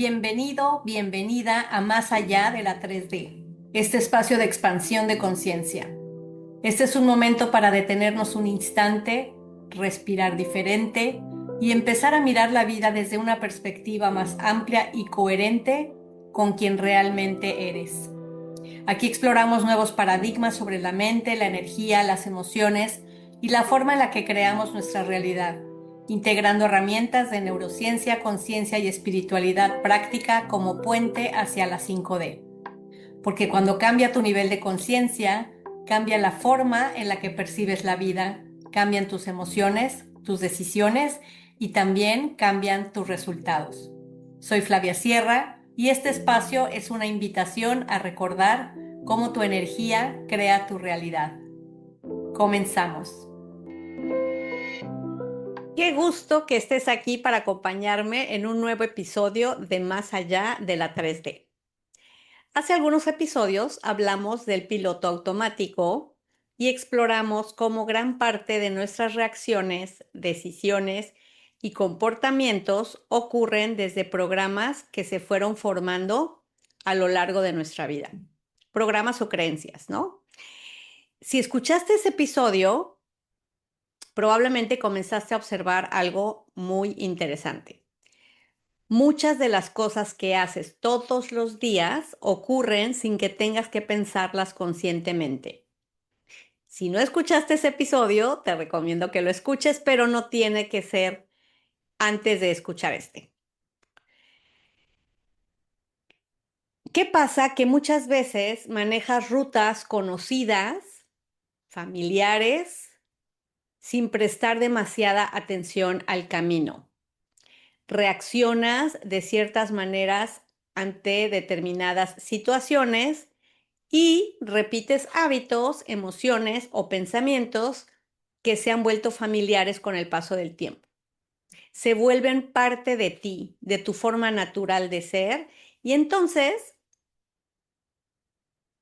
Bienvenido, bienvenida a Más allá de la 3D, este espacio de expansión de conciencia. Este es un momento para detenernos un instante, respirar diferente y empezar a mirar la vida desde una perspectiva más amplia y coherente con quien realmente eres. Aquí exploramos nuevos paradigmas sobre la mente, la energía, las emociones y la forma en la que creamos nuestra realidad, integrando herramientas de neurociencia, conciencia y espiritualidad práctica como puente hacia la 5D. Porque cuando cambia tu nivel de conciencia, cambia la forma en la que percibes la vida, cambian tus emociones, tus decisiones y también cambian tus resultados. Soy Flavia Sierra y este espacio es una invitación a recordar cómo tu energía crea tu realidad. Comenzamos. Qué gusto que estés aquí para acompañarme en un nuevo episodio de Más allá de la 3D. Hace algunos episodios hablamos del piloto automático y exploramos cómo gran parte de nuestras reacciones, decisiones y comportamientos ocurren desde programas que se fueron formando a lo largo de nuestra vida. Programas o creencias, ¿no? Si escuchaste ese episodio, probablemente comenzaste a observar algo muy interesante. Muchas de las cosas que haces todos los días ocurren sin que tengas que pensarlas conscientemente. Si no escuchaste ese episodio, te recomiendo que lo escuches, pero no tiene que ser antes de escuchar este. ¿Qué pasa? Que muchas veces manejas rutas conocidas, familiares, sin prestar demasiada atención al camino. Reaccionas de ciertas maneras ante determinadas situaciones y repites hábitos, emociones o pensamientos que se han vuelto familiares con el paso del tiempo. Se vuelven parte de ti, de tu forma natural de ser, y entonces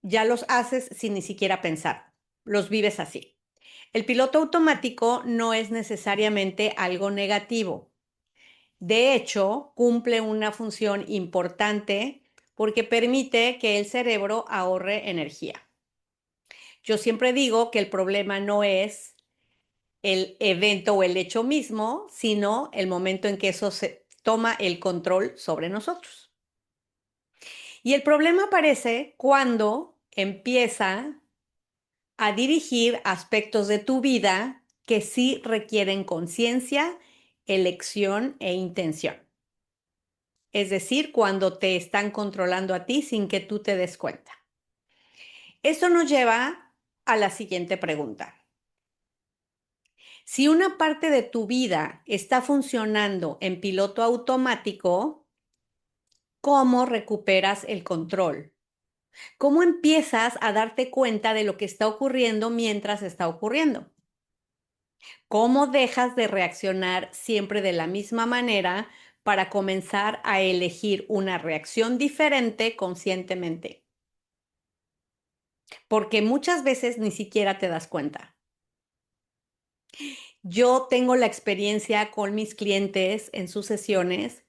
ya los haces sin ni siquiera pensar, los vives así. El piloto automático no es necesariamente algo negativo. De hecho, cumple una función importante porque permite que el cerebro ahorre energía. Yo siempre digo que el problema no es el evento o el hecho mismo, sino el momento en que eso se toma el control sobre nosotros. Y el problema aparece cuando empieza a dirigir aspectos de tu vida que sí requieren conciencia, elección e intención. Es decir, cuando te están controlando a ti sin que tú te des cuenta. Esto nos lleva a la siguiente pregunta. Si una parte de tu vida está funcionando en piloto automático, ¿cómo recuperas el control? ¿Cómo empiezas a darte cuenta de lo que está ocurriendo mientras está ocurriendo? ¿Cómo dejas de reaccionar siempre de la misma manera para comenzar a elegir una reacción diferente conscientemente? Porque muchas veces ni siquiera te das cuenta. Yo tengo la experiencia con mis clientes en sus sesiones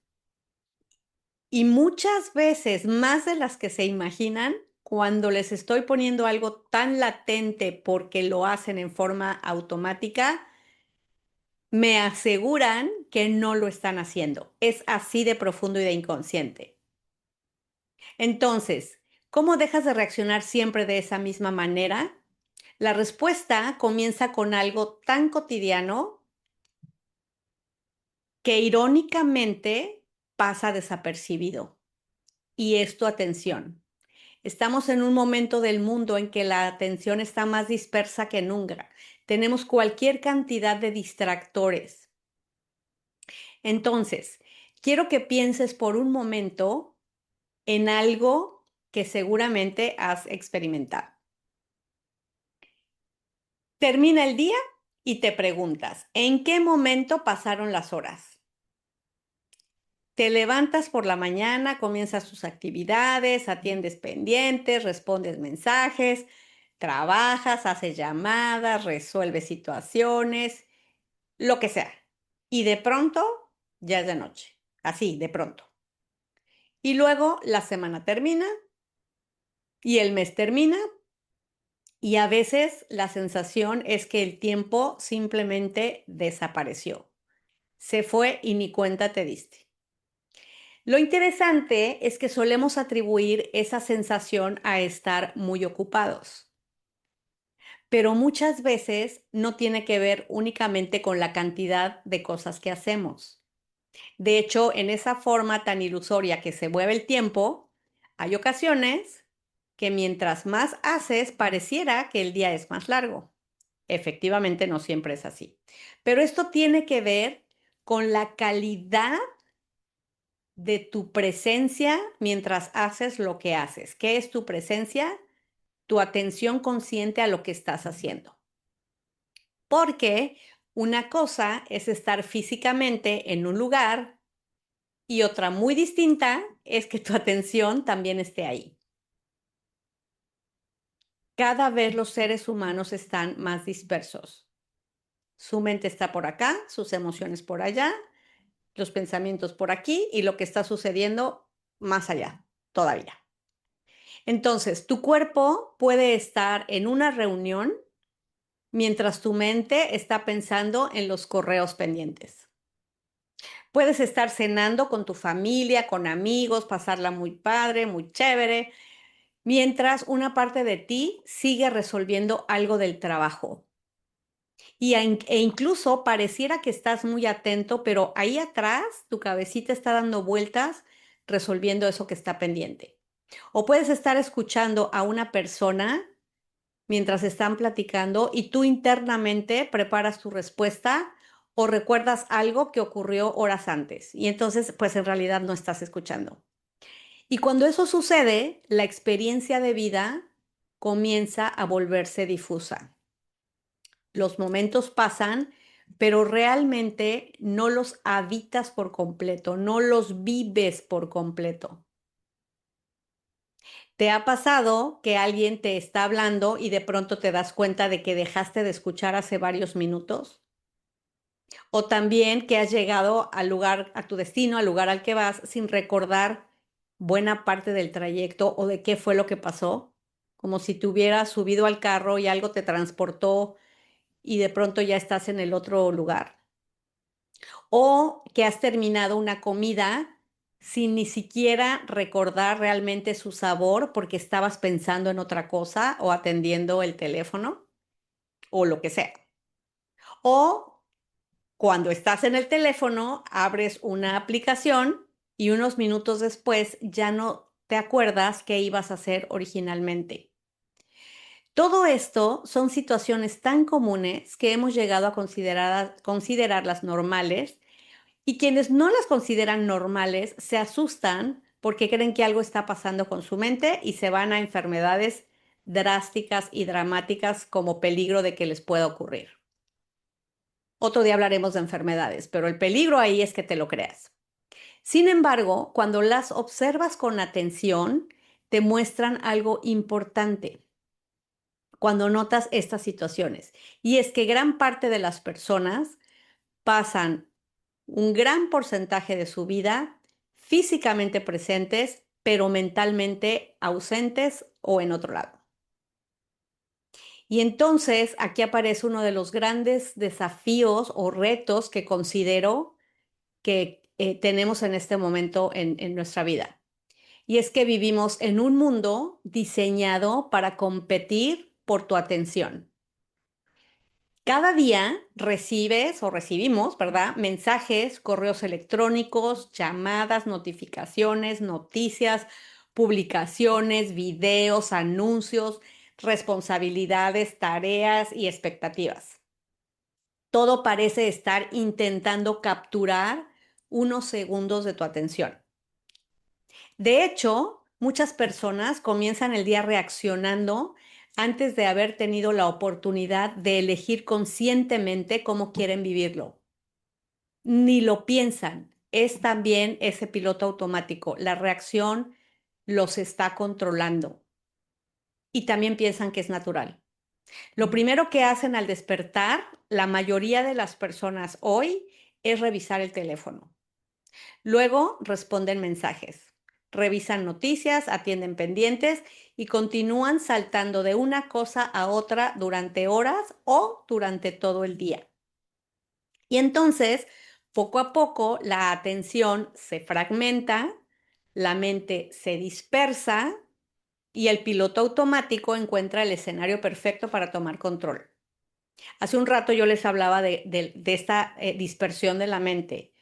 y muchas veces, más de las que se imaginan, cuando les estoy poniendo algo tan latente porque lo hacen en forma automática, me aseguran que no lo están haciendo. Es así de profundo y de inconsciente. Entonces, ¿cómo dejas de reaccionar siempre de esa misma manera? La respuesta comienza con algo tan cotidiano que irónicamente pasa desapercibido. Y es tu atención. Estamos en un momento del mundo en que la atención está más dispersa que nunca. Tenemos cualquier cantidad de distractores. Entonces, quiero que pienses por un momento en algo que seguramente has experimentado. Termina el día y te preguntas, ¿en qué momento pasaron las horas? Te levantas por la mañana, comienzas tus actividades, atiendes pendientes, respondes mensajes, trabajas, haces llamadas, resuelves situaciones, lo que sea. Y de pronto ya es de noche, así, de pronto. Y luego la semana termina y el mes termina y a veces la sensación es que el tiempo simplemente desapareció. Se fue y ni cuenta te diste. Lo interesante es que solemos atribuir esa sensación a estar muy ocupados, pero muchas veces no tiene que ver únicamente con la cantidad de cosas que hacemos. De hecho, en esa forma tan ilusoria que se mueve el tiempo, hay ocasiones que mientras más haces, pareciera que el día es más largo. Efectivamente, no siempre es así. Pero esto tiene que ver con la calidad de tu presencia mientras haces lo que haces. ¿Qué es tu presencia? Tu atención consciente a lo que estás haciendo. Porque una cosa es estar físicamente en un lugar y otra muy distinta es que tu atención también esté ahí. Cada vez los seres humanos están más dispersos. Su mente está por acá, sus emociones por allá, los pensamientos por aquí y lo que está sucediendo más allá todavía. Entonces, tu cuerpo puede estar en una reunión mientras tu mente está pensando en los correos pendientes. Puedes estar cenando con tu familia, con amigos, pasarla muy padre, muy chévere, mientras una parte de ti sigue resolviendo algo del trabajo. E incluso pareciera que estás muy atento, pero ahí atrás tu cabecita está dando vueltas resolviendo eso que está pendiente. O puedes estar escuchando a una persona mientras están platicando y tú internamente preparas tu respuesta o recuerdas algo que ocurrió horas antes y entonces pues en realidad no estás escuchando. Y cuando eso sucede, la experiencia de vida comienza a volverse difusa. Los momentos pasan, pero realmente no los habitas por completo, no los vives por completo. ¿Te ha pasado que alguien te está hablando y de pronto te das cuenta de que dejaste de escuchar hace varios minutos? O también que has llegado al lugar, a tu destino, al lugar al que vas, sin recordar buena parte del trayecto o de qué fue lo que pasó, como si te hubieras subido al carro y algo te transportó y de pronto ya estás en el otro lugar. O que has terminado una comida sin ni siquiera recordar realmente su sabor porque estabas pensando en otra cosa o atendiendo el teléfono o lo que sea. O cuando estás en el teléfono, abres una aplicación y unos minutos después ya no te acuerdas qué ibas a hacer originalmente. Todo esto son situaciones tan comunes que hemos llegado a considerarlas normales y quienes no las consideran normales se asustan porque creen que algo está pasando con su mente y se van a enfermedades drásticas y dramáticas como peligro de que les pueda ocurrir. Otro día hablaremos de enfermedades, pero el peligro ahí es que te lo creas. Sin embargo, cuando las observas con atención, te muestran algo importante cuando notas estas situaciones. Y es que gran parte de las personas pasan un gran porcentaje de su vida físicamente presentes, pero mentalmente ausentes o en otro lado. Y entonces aquí aparece uno de los grandes desafíos o retos que considero que tenemos en este momento en nuestra vida. Y es que vivimos en un mundo diseñado para competir por tu atención. Cada día recibes o recibimos, ¿verdad? Mensajes, correos electrónicos, llamadas, notificaciones, noticias, publicaciones, videos, anuncios, responsabilidades, tareas y expectativas. Todo parece estar intentando capturar unos segundos de tu atención. De hecho, muchas personas comienzan el día reaccionando antes de haber tenido la oportunidad de elegir conscientemente cómo quieren vivirlo. Ni lo piensan. Es también ese piloto automático. La reacción los está controlando. Y también piensan que es natural. Lo primero que hacen al despertar, la mayoría de las personas hoy, es revisar el teléfono. Luego responden mensajes. revisan noticias, atienden pendientes y continúan saltando de una cosa a otra durante horas o durante todo el día. Y entonces, poco a poco, la atención se fragmenta, la mente se dispersa y el piloto automático encuentra el escenario perfecto para tomar control. Hace un rato yo les hablaba de esta dispersión de la mente.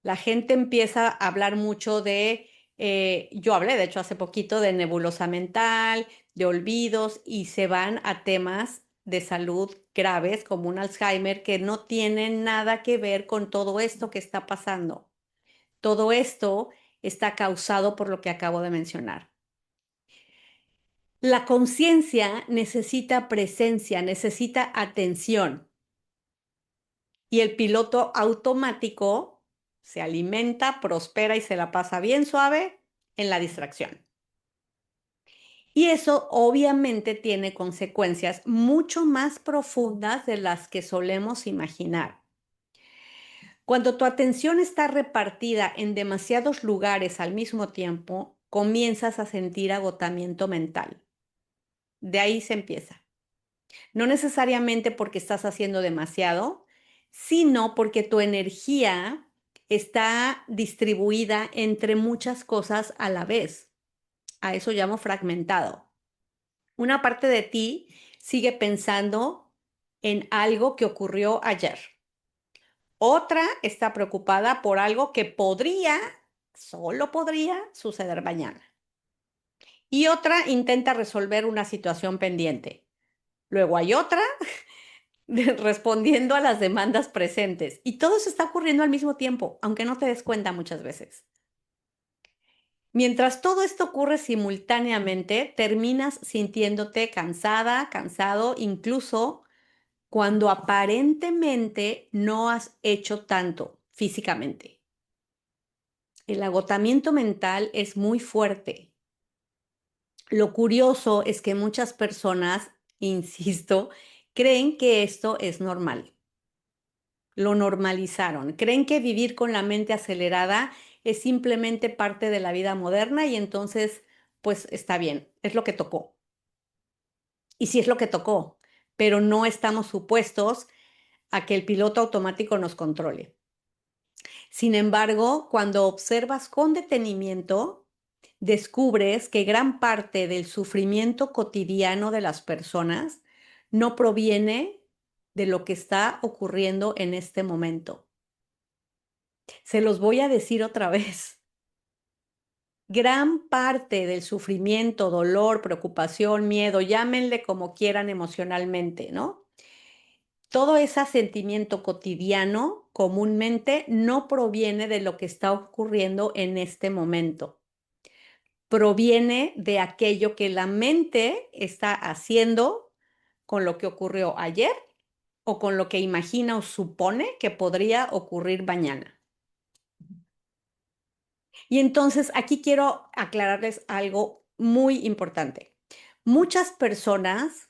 La gente empieza a hablar mucho yo hablé de hecho hace poquito de nebulosa mental, de olvidos y se van a temas de salud graves como un Alzheimer que no tienen nada que ver con todo esto que está pasando. Todo esto está causado por lo que acabo de mencionar. La conciencia necesita presencia, necesita atención y el piloto automático se alimenta, prospera y se la pasa bien suave en la distracción. Y eso obviamente tiene consecuencias mucho más profundas de las que solemos imaginar. Cuando tu atención está repartida en demasiados lugares al mismo tiempo, comienzas a sentir agotamiento mental. De ahí se empieza. No necesariamente porque estás haciendo demasiado, sino porque tu energía está distribuida entre muchas cosas a la vez. A eso llamo fragmentado. Una parte de ti sigue pensando en algo que ocurrió ayer. Otra está preocupada por algo que solo podría suceder mañana. Y otra intenta resolver una situación pendiente. Luego hay otra respondiendo a las demandas presentes. Y todo eso está ocurriendo al mismo tiempo, aunque no te des cuenta muchas veces. Mientras todo esto ocurre simultáneamente, terminas sintiéndote cansada, cansado, incluso cuando aparentemente no has hecho tanto físicamente. El agotamiento mental es muy fuerte. Lo curioso es que muchas personas, insisto, creen que esto es normal. Lo normalizaron. Creen que vivir con la mente acelerada es simplemente parte de la vida moderna y entonces, pues está bien, es lo que tocó. Y sí es lo que tocó, pero no estamos supuestos a que el piloto automático nos controle. Sin embargo, cuando observas con detenimiento, descubres que gran parte del sufrimiento cotidiano de las personas no proviene de lo que está ocurriendo en este momento. Se los voy a decir otra vez. Gran parte del sufrimiento, dolor, preocupación, miedo, llámenle como quieran emocionalmente, ¿no? Todo ese sentimiento cotidiano comúnmente no proviene de lo que está ocurriendo en este momento. Proviene de aquello que la mente está haciendo con lo que ocurrió ayer o con lo que imagina o supone que podría ocurrir mañana. Y entonces aquí quiero aclararles algo muy importante. Muchas personas,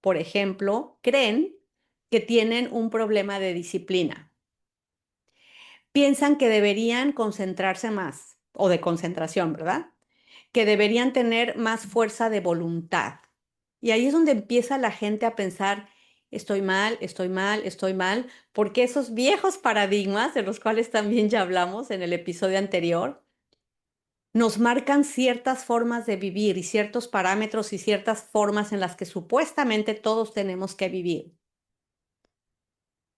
por ejemplo, creen que tienen un problema de disciplina. Piensan que deberían concentrarse más, o de concentración, ¿verdad? Que deberían tener más fuerza de voluntad. Y ahí es donde empieza la gente a pensar, estoy mal, estoy mal, estoy mal, porque esos viejos paradigmas, de los cuales también ya hablamos en el episodio anterior, nos marcan ciertas formas de vivir y ciertos parámetros y ciertas formas en las que supuestamente todos tenemos que vivir.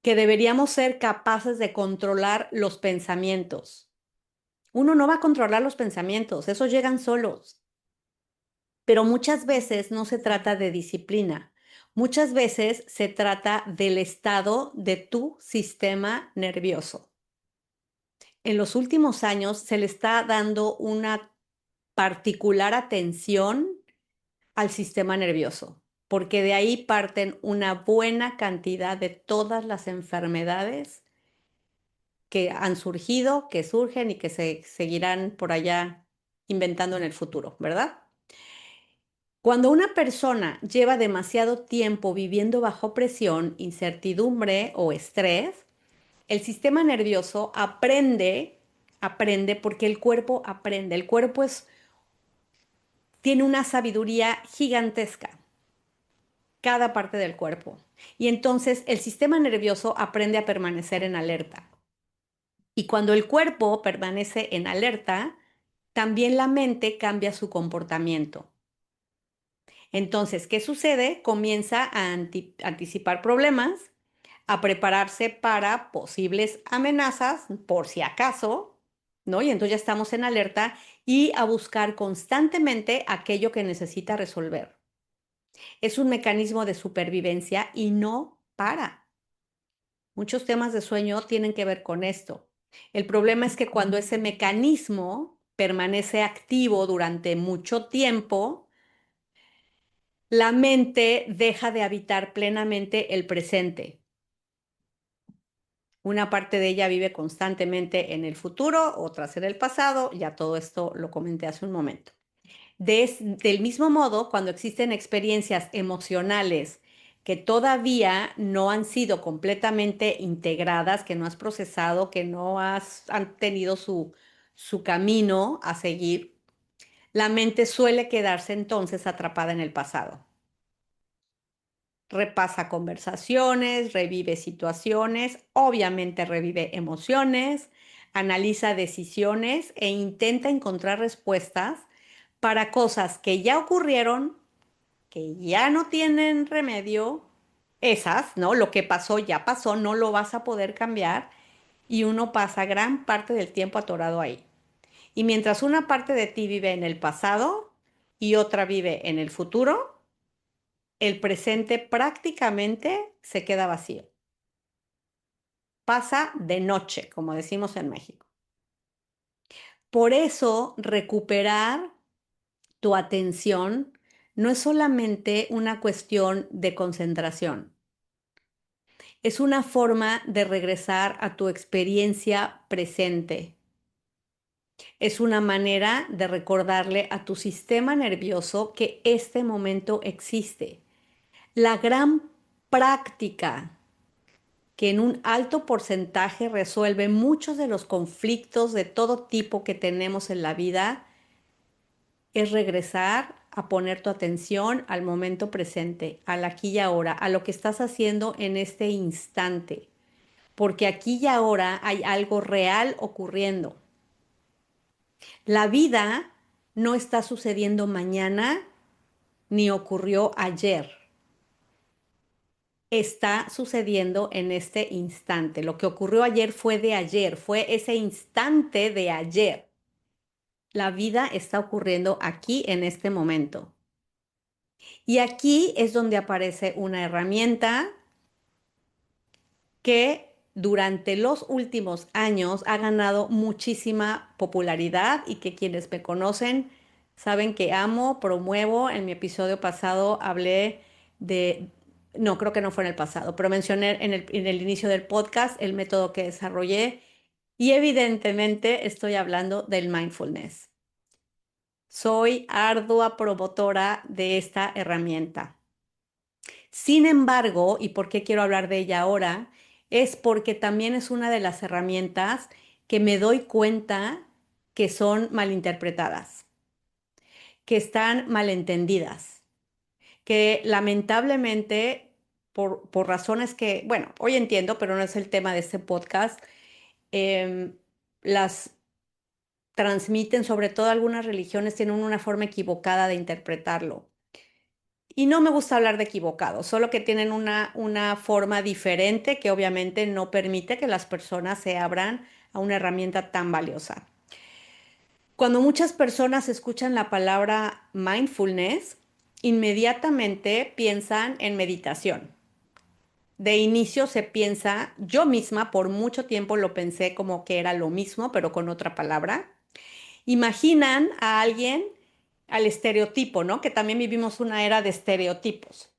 Que deberíamos ser capaces de controlar los pensamientos. Uno no va a controlar los pensamientos, esos llegan solos. Pero muchas veces no se trata de disciplina. Muchas veces se trata del estado de tu sistema nervioso. En los últimos años se le está dando una particular atención al sistema nervioso, porque de ahí parten una buena cantidad de todas las enfermedades que han surgido, que surgen y que se seguirán por allá inventando en el futuro, ¿verdad? Cuando una persona lleva demasiado tiempo viviendo bajo presión, incertidumbre o estrés, el sistema nervioso aprende aprende porque el cuerpo aprende. El cuerpo tiene una sabiduría gigantesca, cada parte del cuerpo. Y entonces el sistema nervioso aprende a permanecer en alerta. Y cuando el cuerpo permanece en alerta, también la mente cambia su comportamiento. Entonces, ¿qué sucede? Comienza a anticipar problemas, a prepararse para posibles amenazas, por si acaso, ¿no? Y entonces ya estamos en alerta y a buscar constantemente aquello que necesita resolver. Es un mecanismo de supervivencia y no para. Muchos temas de sueño tienen que ver con esto. El problema es que cuando ese mecanismo permanece activo durante mucho tiempo, la mente deja de habitar plenamente el presente. Una parte de ella vive constantemente en el futuro, otras en el pasado, ya todo esto lo comenté hace un momento. Del mismo modo, cuando existen experiencias emocionales que todavía no han sido completamente integradas, que no has procesado, que no han tenido su camino a seguir, la mente suele quedarse entonces atrapada en el pasado. Repasa conversaciones, revive situaciones, obviamente revive emociones, analiza decisiones e intenta encontrar respuestas para cosas que ya ocurrieron, que ya no tienen remedio, esas, ¿no? Lo que pasó ya pasó, no lo vas a poder cambiar y uno pasa gran parte del tiempo atorado ahí. Y mientras una parte de ti vive en el pasado y otra vive en el futuro, el presente prácticamente se queda vacío. Pasa de noche, como decimos en México. Por eso, recuperar tu atención no es solamente una cuestión de concentración, es una forma de regresar a tu experiencia presente. Es una manera de recordarle a tu sistema nervioso que este momento existe. La gran práctica que en un alto porcentaje resuelve muchos de los conflictos de todo tipo que tenemos en la vida es regresar a poner tu atención al momento presente, al aquí y ahora, a lo que estás haciendo en este instante, porque aquí y ahora hay algo real ocurriendo. La vida no está sucediendo mañana ni ocurrió ayer. Está sucediendo en este instante. Lo que ocurrió ayer fue de ayer, fue ese instante de ayer. La vida está ocurriendo aquí en este momento. Y aquí es donde aparece una herramienta que durante los últimos años ha ganado muchísima popularidad y que quienes me conocen saben que amo, promuevo. En mi episodio pasado hablé de, no, creo que no fue en el pasado, pero mencioné en el inicio del podcast el método que desarrollé y evidentemente estoy hablando del mindfulness. Soy ardua promotora de esta herramienta. Sin embargo, ¿y por qué quiero hablar de ella ahora? Es porque también es una de las herramientas que me doy cuenta que son malinterpretadas, que están malentendidas, que lamentablemente, por razones que, bueno, hoy entiendo, pero no es el tema de este podcast, las transmiten, sobre todo algunas religiones tienen una forma equivocada de interpretarlo. Y no me gusta hablar de equivocado, solo que tienen una forma diferente que obviamente no permite que las personas se abran a una herramienta tan valiosa. Cuando muchas personas escuchan la palabra mindfulness, inmediatamente piensan en meditación. De inicio se piensa, yo misma por mucho tiempo lo pensé como que era lo mismo, pero con otra palabra. Imaginan a alguien al estereotipo, ¿no? Que también vivimos una era de estereotipos.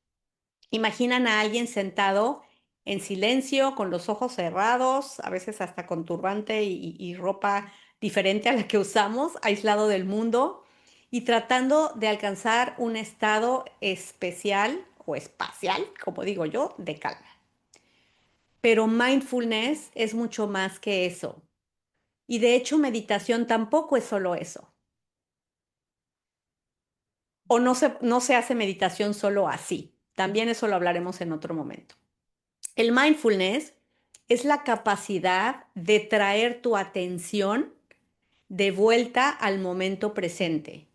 Imaginan a alguien sentado en silencio, con los ojos cerrados, a veces hasta con turbante y ropa diferente a la que usamos, aislado del mundo y tratando de alcanzar un estado especial o espacial, como digo yo, de calma. Pero mindfulness es mucho más que eso. Y de hecho, meditación tampoco es solo eso. O no se hace meditación solo así. También eso lo hablaremos en otro momento. El mindfulness es la capacidad de traer tu atención de vuelta al momento presente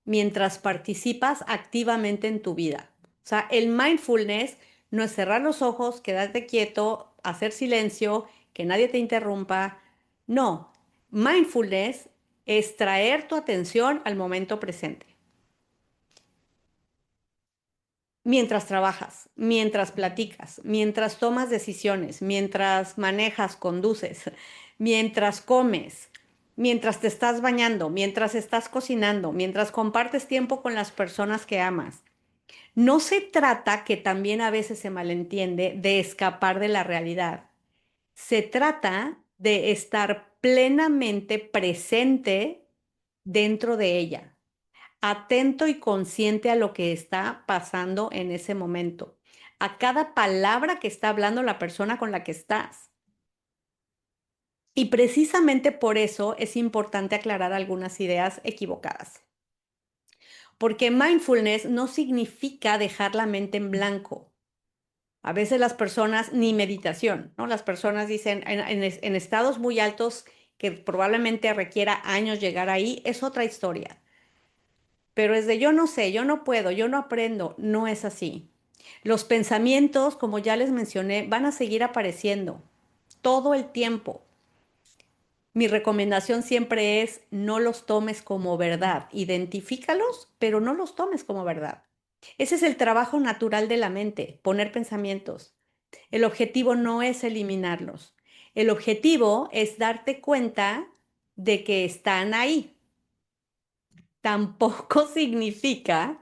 mientras participas activamente en tu vida. O sea, el mindfulness no es cerrar los ojos, quedarte quieto, hacer silencio, que nadie te interrumpa. No, mindfulness es traer tu atención al momento presente. Mientras trabajas, mientras platicas, mientras tomas decisiones, mientras manejas, conduces, mientras comes, mientras te estás bañando, mientras estás cocinando, mientras compartes tiempo con las personas que amas. No se trata, que también a veces se malentiende, de escapar de la realidad. Se trata de estar plenamente presente dentro de ella, atento y consciente a lo que está pasando en ese momento, a cada palabra que está hablando la persona con la que estás. Y precisamente por eso es importante aclarar algunas ideas equivocadas. Porque mindfulness no significa dejar la mente en blanco. A veces las personas, ni meditación, ¿no? Las personas dicen en estados muy altos que probablemente requiera años llegar ahí, es otra historia. Pero es de yo no sé, yo no puedo, yo no aprendo, no es así. Los pensamientos, como ya les mencioné, van a seguir apareciendo todo el tiempo. Mi recomendación siempre es no los tomes como verdad. Identifícalos, pero no los tomes como verdad. Ese es el trabajo natural de la mente, poner pensamientos. El objetivo no es eliminarlos. El objetivo es darte cuenta de que están ahí. Tampoco significa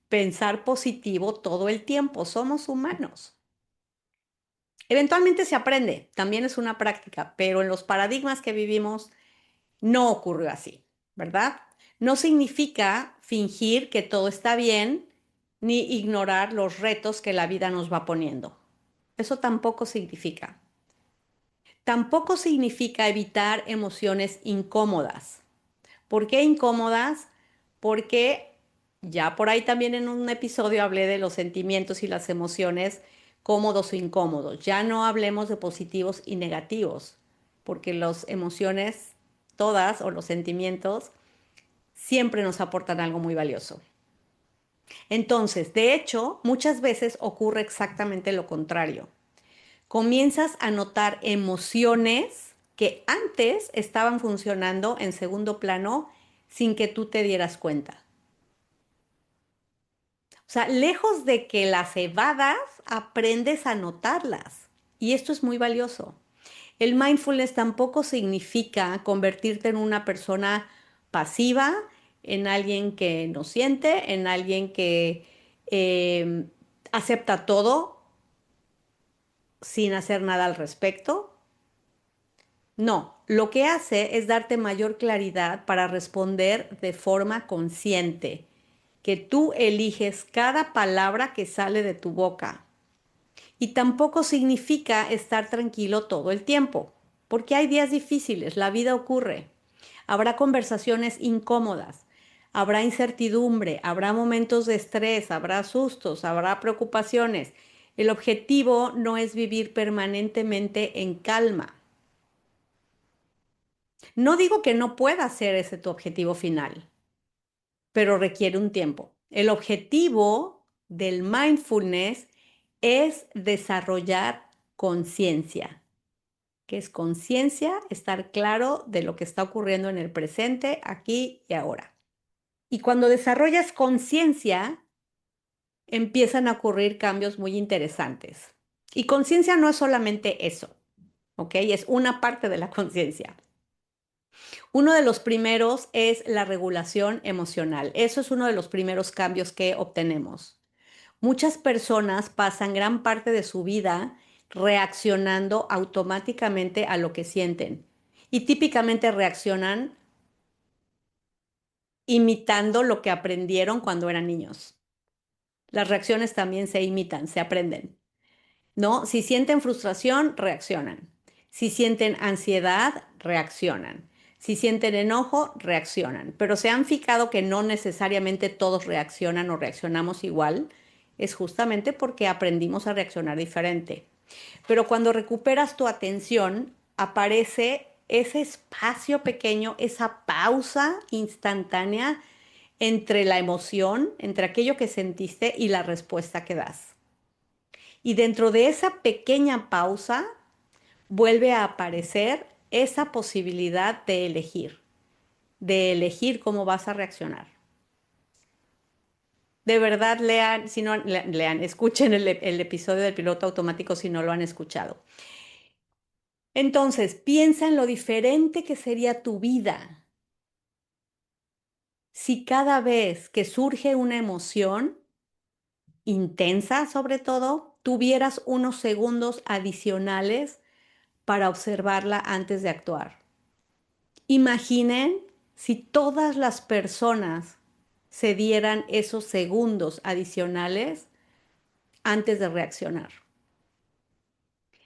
pensar positivo todo el tiempo. Somos humanos. Eventualmente se aprende, también es una práctica, pero en los paradigmas que vivimos no ocurrió así, ¿verdad? No significa fingir que todo está bien ni ignorar los retos que la vida nos va poniendo. Eso tampoco significa. Tampoco significa evitar emociones incómodas. ¿Por qué incómodas? Porque ya por ahí también en un episodio hablé de los sentimientos y las emociones cómodos o incómodos. Ya no hablemos de positivos y negativos, porque las emociones, todas, o los sentimientos, siempre nos aportan algo muy valioso. Entonces, de hecho, muchas veces ocurre exactamente lo contrario. Comienzas a notar emociones que antes estaban funcionando en segundo plano sin que tú te dieras cuenta. O sea, lejos de que las evadas, aprendes a notarlas. Y esto es muy valioso. El mindfulness tampoco significa convertirte en una persona pasiva, en alguien que no siente, en alguien que acepta todo sin hacer nada al respecto. No, lo que hace es darte mayor claridad para responder de forma consciente, que tú eliges cada palabra que sale de tu boca. Y tampoco significa estar tranquilo todo el tiempo, porque hay días difíciles, la vida ocurre. Habrá conversaciones incómodas, habrá incertidumbre, habrá momentos de estrés, habrá sustos, habrá preocupaciones. El objetivo no es vivir permanentemente en calma. No digo que no pueda ser ese tu objetivo final, pero requiere un tiempo. El objetivo del mindfulness es desarrollar conciencia. ¿Qué es conciencia? Estar claro de lo que está ocurriendo en el presente, aquí y ahora. Y cuando desarrollas conciencia, empiezan a ocurrir cambios muy interesantes. Y conciencia no es solamente eso, ¿ok? Es una parte de la conciencia. Uno de los primeros es la regulación emocional. Eso es uno de los primeros cambios que obtenemos. Muchas personas pasan gran parte de su vida reaccionando automáticamente a lo que sienten y típicamente reaccionan imitando lo que aprendieron cuando eran niños. Las reacciones también se imitan, se aprenden, ¿no? Si sienten frustración, reaccionan. Si sienten ansiedad, reaccionan. Si sienten enojo, reaccionan. Pero se han fijado que no necesariamente todos reaccionan o reaccionamos igual. Es justamente porque aprendimos a reaccionar diferente. Pero cuando recuperas tu atención, aparece ese espacio pequeño, esa pausa instantánea entre la emoción, entre aquello que sentiste y la respuesta que das. Y dentro de esa pequeña pausa vuelve a aparecer esa posibilidad de elegir cómo vas a reaccionar. De verdad, lean, si no, lean, escuchen el episodio del piloto automático si no lo han escuchado. Entonces, piensa en lo diferente que sería tu vida si cada vez que surge una emoción, intensa sobre todo, tuvieras unos segundos adicionales para observarla antes de actuar. Imaginen si todas las personas se dieran esos segundos adicionales antes de reaccionar.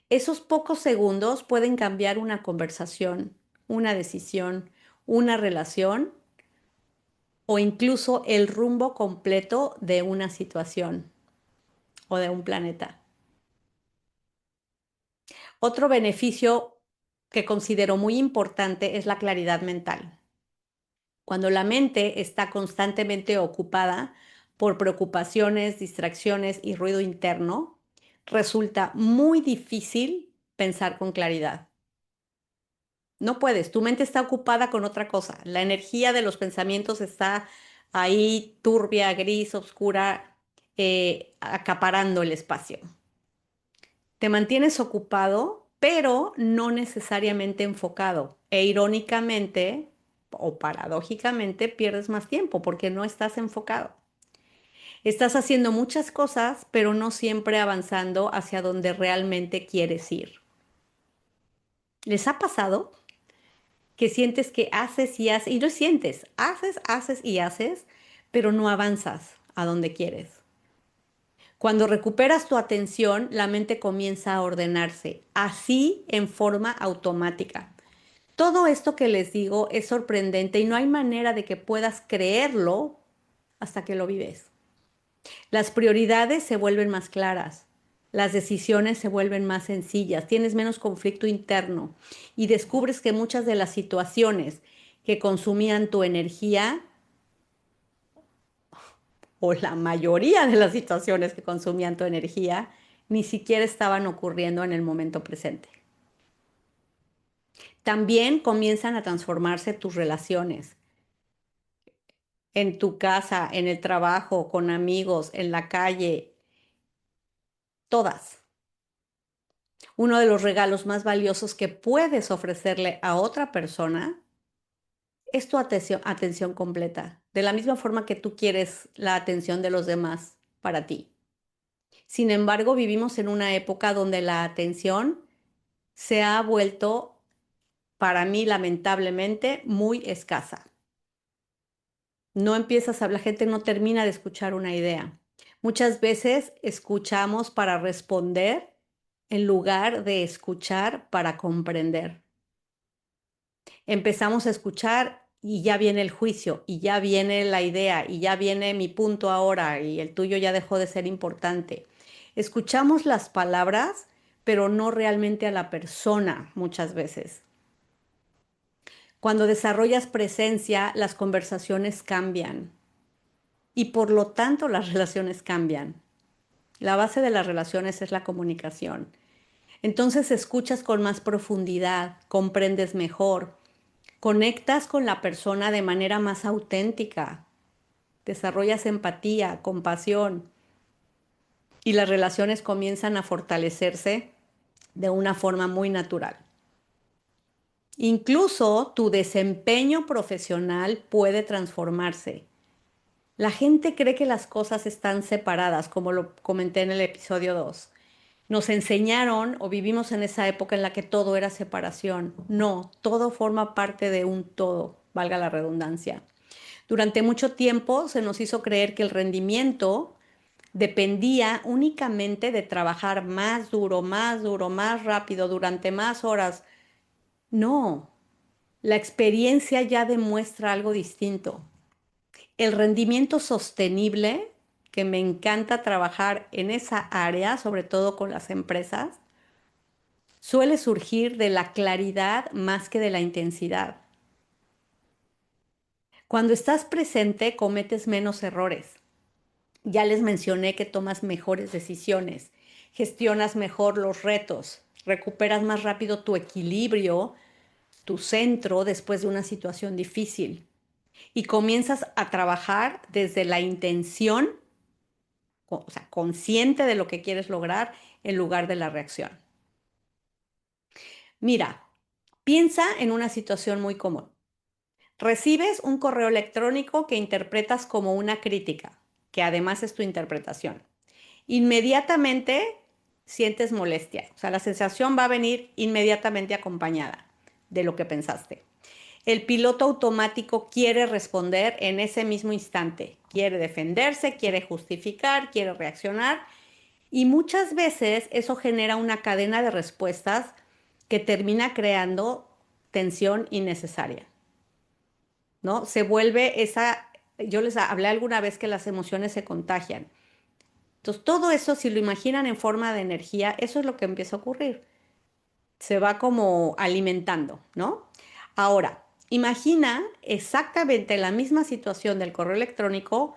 Esos pocos segundos pueden cambiar una conversación, una decisión, una relación o incluso el rumbo completo de una situación o de un planeta. Otro beneficio que considero muy importante es la claridad mental. Cuando la mente está constantemente ocupada por preocupaciones, distracciones y ruido interno, resulta muy difícil pensar con claridad. No puedes, tu mente está ocupada con otra cosa. La energía de los pensamientos está ahí turbia, gris, oscura, acaparando el espacio. Te mantienes ocupado, pero no necesariamente enfocado. E irónicamente o paradójicamente pierdes más tiempo porque no estás enfocado. Estás haciendo muchas cosas, pero no siempre avanzando hacia donde realmente quieres ir. ¿Les ha pasado que sientes que haces y haces y no sientes? Haces y haces, pero no avanzas a donde quieres. Cuando recuperas tu atención, la mente comienza a ordenarse, así en forma automática. Todo esto que les digo es sorprendente y no hay manera de que puedas creerlo hasta que lo vives. Las prioridades se vuelven más claras, las decisiones se vuelven más sencillas, tienes menos conflicto interno y descubres que muchas de las situaciones que consumían tu energía, o la mayoría de las situaciones que consumían tu energía, ni siquiera estaban ocurriendo en el momento presente. También comienzan a transformarse tus relaciones en tu casa, en el trabajo, con amigos, en la calle, todas. Uno de los regalos más valiosos que puedes ofrecerle a otra persona es tu atención completa, de la misma forma que tú quieres la atención de los demás para ti. Sin embargo, vivimos en una época donde la atención se ha vuelto, para mí, lamentablemente, muy escasa. No empiezas a hablar, la gente no termina de escuchar una idea. Muchas veces escuchamos para responder en lugar de escuchar para comprender. Empezamos a escuchar y ya viene el juicio, y ya viene la idea, y ya viene mi punto ahora, y el tuyo ya dejó de ser importante. Escuchamos las palabras, pero no realmente a la persona muchas veces. Cuando desarrollas presencia, las conversaciones cambian y por lo tanto las relaciones cambian. La base de las relaciones es la comunicación. Entonces escuchas con más profundidad, comprendes mejor, conectas con la persona de manera más auténtica, desarrollas empatía, compasión y las relaciones comienzan a fortalecerse de una forma muy natural. Incluso tu desempeño profesional puede transformarse. La gente cree que las cosas están separadas, como lo comenté en el episodio 2. Nos enseñaron o vivimos en esa época en la que todo era separación. No, todo forma parte de un todo, valga la redundancia. Durante mucho tiempo se nos hizo creer que el rendimiento dependía únicamente de trabajar más duro, más rápido, durante más horas. No, La experiencia ya demuestra algo distinto. El rendimiento sostenible, que me encanta trabajar en esa área, sobre todo con las empresas, suele surgir de la claridad más que de la intensidad. Cuando estás presente, cometes menos errores. Ya les mencioné que tomas mejores decisiones, gestionas mejor los retos, recuperas más rápido tu equilibrio, tu centro después de una situación difícil y comienzas a trabajar desde la intención, o sea, consciente de lo que quieres lograr en lugar de la reacción. Mira, piensa en una situación muy común. Recibes un correo electrónico que interpretas como una crítica, que además es tu interpretación. Inmediatamente sientes molestia, o sea, la sensación va a venir inmediatamente acompañada de lo que pensaste. El piloto automático quiere responder en ese mismo instante, quiere defenderse, quiere justificar, quiere reaccionar y muchas veces eso genera una cadena de respuestas que termina creando tensión innecesaria, ¿no? Se vuelve esa, yo les hablé alguna vez que las emociones se contagian. Entonces, todo eso, si lo imaginan en forma de energía, eso es lo que empieza a ocurrir. Se va como alimentando, ¿no? Ahora, imagina exactamente la misma situación del correo electrónico,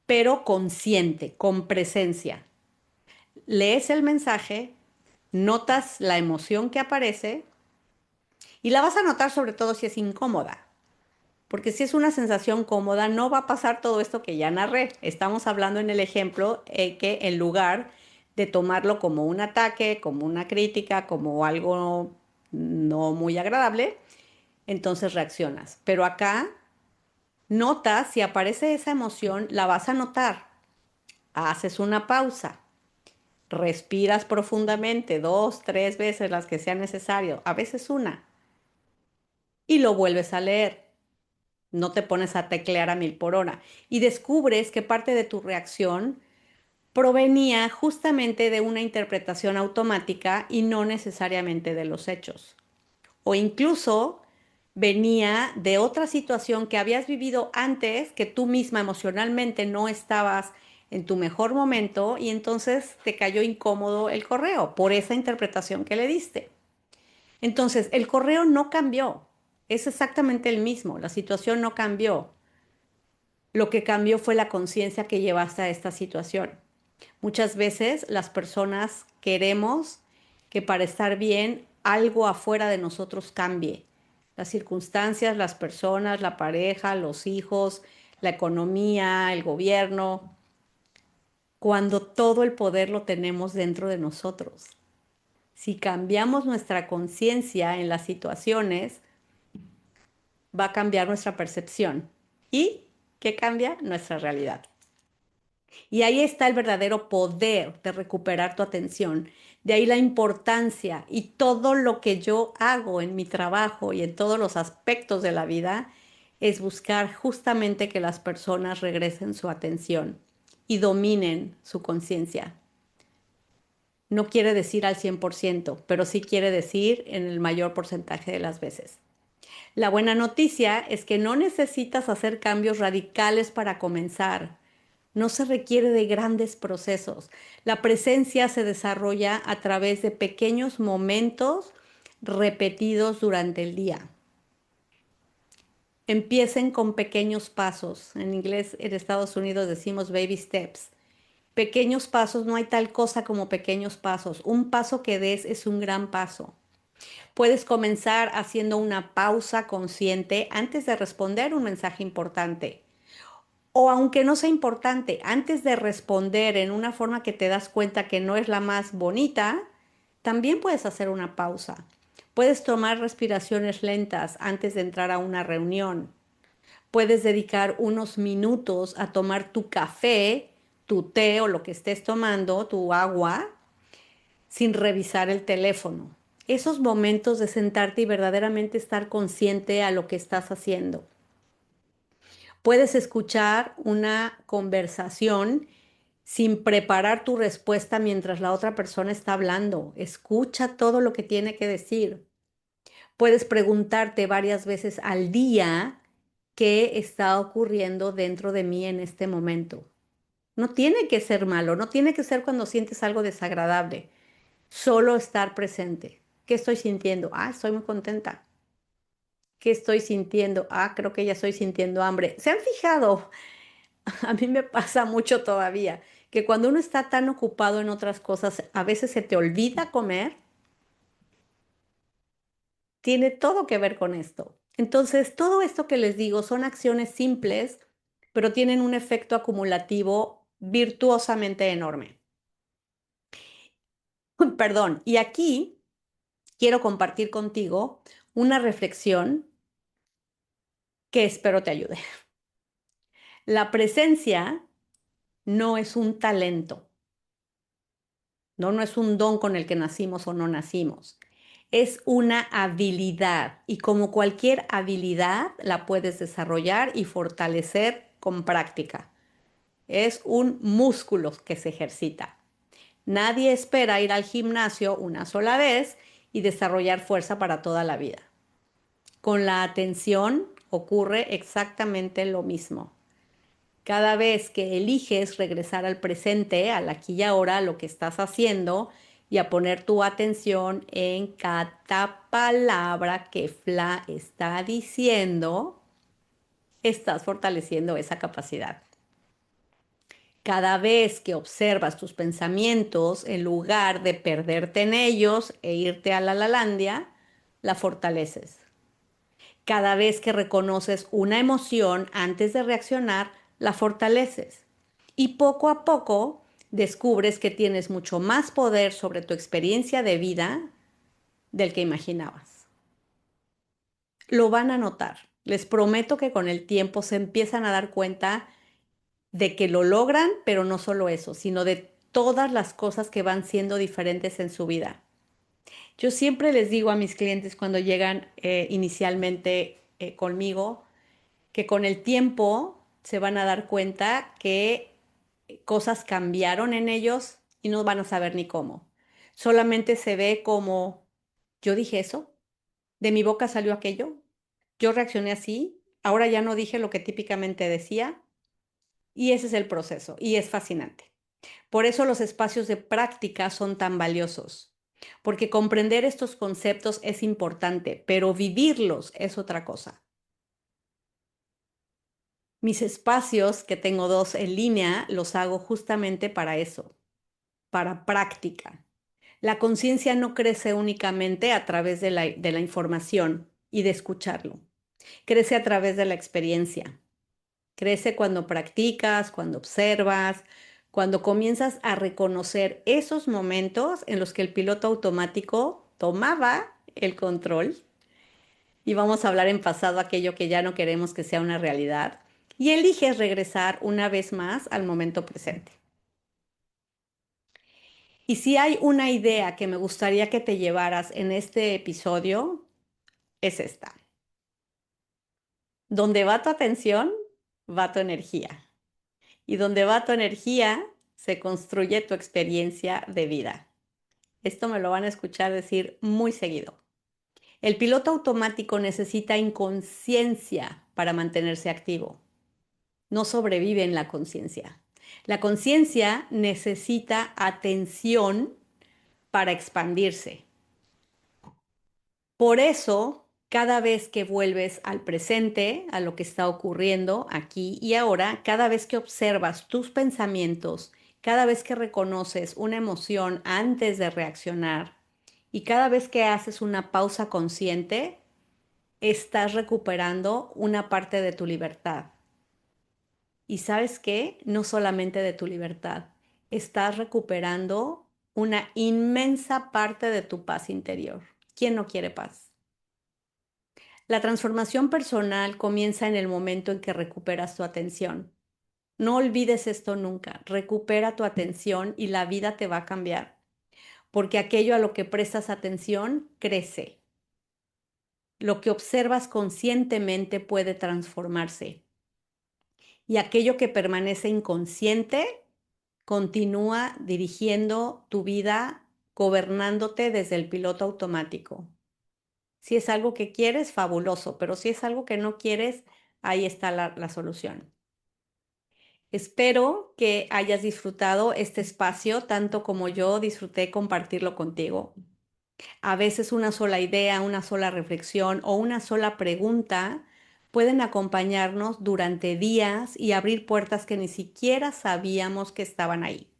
pero consciente, con presencia. Lees el mensaje, notas la emoción que aparece y la vas a notar sobre todo si es incómoda. Porque si es una sensación cómoda, no va a pasar todo esto que ya narré. Estamos hablando en el ejemplo que en lugar de tomarlo como un ataque, como una crítica, como algo no muy agradable, entonces reaccionas. Pero acá notas, si aparece esa emoción, la vas a notar. Haces una pausa, respiras profundamente, 2, 3 veces las que sea necesario, a veces una, y lo vuelves a leer. No te pones a teclear a 1000 por hora y descubres que parte de tu reacción provenía justamente de una interpretación automática y no necesariamente de los hechos. O incluso venía de otra situación que habías vivido antes, que tú misma emocionalmente no estabas en tu mejor momento y entonces te cayó incómodo el correo por esa interpretación que le diste. Entonces, el correo no cambió, es exactamente el mismo, la situación no cambió. Lo que cambió fue la conciencia que llevaste a esta situación. Muchas veces las personas queremos que para estar bien algo afuera de nosotros cambie. Las circunstancias, las personas, la pareja, los hijos, la economía, el gobierno, cuando todo el poder lo tenemos dentro de nosotros. Si cambiamos nuestra conciencia en las situaciones, va a cambiar nuestra percepción. ¿Y qué cambia? Nuestra realidad. Y ahí está el verdadero poder de recuperar tu atención. De ahí la importancia y todo lo que yo hago en mi trabajo y en todos los aspectos de la vida es buscar justamente que las personas regresen su atención y dominen su conciencia. No quiere decir al 100%, pero sí quiere decir en el mayor porcentaje de las veces. La buena noticia es que no necesitas hacer cambios radicales para comenzar. No se requiere de grandes procesos. La presencia se desarrolla a través de pequeños momentos repetidos durante el día. Empiecen con pequeños pasos. En inglés, en Estados Unidos decimos baby steps. Pequeños pasos, no hay tal cosa como pequeños pasos. Un paso que des es un gran paso. Puedes comenzar haciendo una pausa consciente antes de responder un mensaje importante. O aunque no sea importante, antes de responder en una forma que te das cuenta que no es la más bonita, también puedes hacer una pausa. Puedes tomar respiraciones lentas antes de entrar a una reunión. Puedes dedicar unos minutos a tomar tu café, tu té o lo que estés tomando, tu agua, sin revisar el teléfono. Esos momentos de sentarte y verdaderamente estar consciente a lo que estás haciendo. Puedes escuchar una conversación sin preparar tu respuesta mientras la otra persona está hablando. Escucha todo lo que tiene que decir. Puedes preguntarte varias veces al día qué está ocurriendo dentro de mí en este momento. No tiene que ser malo, no tiene que ser cuando sientes algo desagradable. Solo estar presente. ¿Qué estoy sintiendo? Ah, estoy muy contenta. ¿Qué estoy sintiendo? Ah, creo que ya estoy sintiendo hambre. ¿Se han fijado? A mí me pasa mucho todavía, que cuando uno está tan ocupado en otras cosas, a veces se te olvida comer. Tiene todo que ver con esto. Entonces, todo esto que les digo son acciones simples, pero tienen un efecto acumulativo virtuosamente enorme. Perdón, y aquí quiero compartir contigo una reflexión que espero te ayude. La presencia no es un talento, no es un don con el que nacimos o no nacimos. Es una habilidad y como cualquier habilidad la puedes desarrollar y fortalecer con práctica. Es un músculo que se ejercita. Nadie espera ir al gimnasio una sola vez y desarrollar fuerza para toda la vida. Con la atención ocurre exactamente lo mismo. Cada vez que eliges regresar al presente, al aquí y ahora, a lo que estás haciendo y a poner tu atención en cada palabra que Fla está diciendo, estás fortaleciendo esa capacidad. Cada vez que observas tus pensamientos, en lugar de perderte en ellos e irte a la lalandia, la fortaleces. Cada vez que reconoces una emoción antes de reaccionar, la fortaleces. Y poco a poco descubres que tienes mucho más poder sobre tu experiencia de vida del que imaginabas. Lo van a notar. Les prometo que con el tiempo se empiezan a dar cuenta de que lo logran, pero no solo eso, sino de todas las cosas que van siendo diferentes en su vida. Yo siempre les digo a mis clientes cuando llegan inicialmente conmigo que con el tiempo se van a dar cuenta que cosas cambiaron en ellos y no van a saber ni cómo. Solamente se ve como, yo dije eso, de mi boca salió aquello, yo reaccioné así, ahora ya no dije lo que típicamente decía y ese es el proceso y es fascinante. Por eso los espacios de práctica son tan valiosos, porque comprender estos conceptos es importante, pero vivirlos es otra cosa. Mis espacios, que tengo 2 en línea, los hago justamente para eso, para práctica. La conciencia no crece únicamente a través de la información y de escucharlo. Crece a través de la experiencia. Crece cuando practicas, cuando observas, cuando comienzas a reconocer esos momentos en los que el piloto automático tomaba el control. Y vamos a hablar en pasado aquello que ya no queremos que sea una realidad. Y eliges regresar una vez más al momento presente. Y si hay una idea que me gustaría que te llevaras en este episodio, es esta. Donde va tu atención, va tu energía. Y donde va tu energía, se construye tu experiencia de vida. Esto me lo van a escuchar decir muy seguido. El piloto automático necesita inconsciencia para mantenerse activo. No sobrevive en la conciencia. La conciencia necesita atención para expandirse. Por eso, cada vez que vuelves al presente, a lo que está ocurriendo aquí y ahora, cada vez que observas tus pensamientos, cada vez que reconoces una emoción antes de reaccionar y cada vez que haces una pausa consciente, estás recuperando una parte de tu libertad. Y sabes qué, no solamente de tu libertad, estás recuperando una inmensa parte de tu paz interior. ¿Quién no quiere paz? La transformación personal comienza en el momento en que recuperas tu atención. No olvides esto nunca. Recupera tu atención y la vida te va a cambiar, porque aquello a lo que prestas atención crece. Lo que observas conscientemente puede transformarse y aquello que permanece inconsciente continúa dirigiendo tu vida, gobernándote desde el piloto automático. Si es algo que quieres, fabuloso, pero si es algo que no quieres, ahí está la solución. Espero que hayas disfrutado este espacio tanto como yo disfruté compartirlo contigo. A veces una sola idea, una sola reflexión o una sola pregunta pueden acompañarnos durante días y abrir puertas que ni siquiera sabíamos que estaban ahí.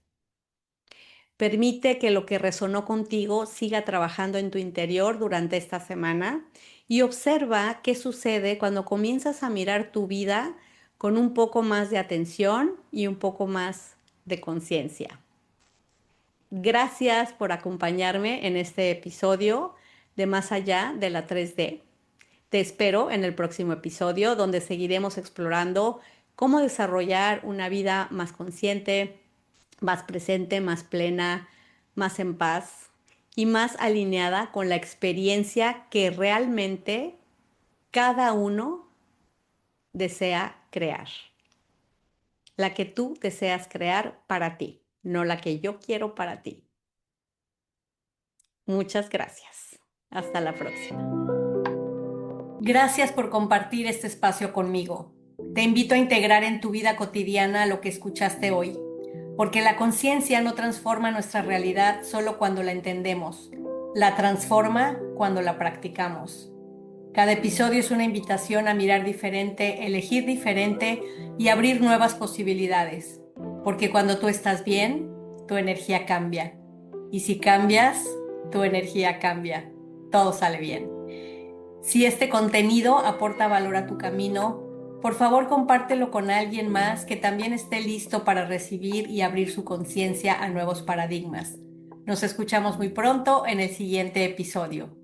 Permite que lo que resonó contigo siga trabajando en tu interior durante esta semana y observa qué sucede cuando comienzas a mirar tu vida con un poco más de atención y un poco más de conciencia. Gracias por acompañarme en este episodio de Más allá de la 3D. Te espero en el próximo episodio donde seguiremos explorando cómo desarrollar una vida más consciente, más presente, más plena, más en paz y más alineada con la experiencia que realmente cada uno desea crear. La que tú deseas crear para ti, no la que yo quiero para ti. Muchas gracias. Hasta la próxima. Gracias por compartir este espacio conmigo. Te invito a integrar en tu vida cotidiana lo que escuchaste hoy, porque la conciencia no transforma nuestra realidad solo cuando la entendemos, la transforma cuando la practicamos. Cada episodio es una invitación a mirar diferente, elegir diferente y abrir nuevas posibilidades, porque cuando tú estás bien, tu energía cambia. Y si cambias, tu energía cambia. Todo sale bien. Si este contenido aporta valor a tu camino, por favor compártelo con alguien más que también esté listo para recibir y abrir su conciencia a nuevos paradigmas. Nos escuchamos muy pronto en el siguiente episodio.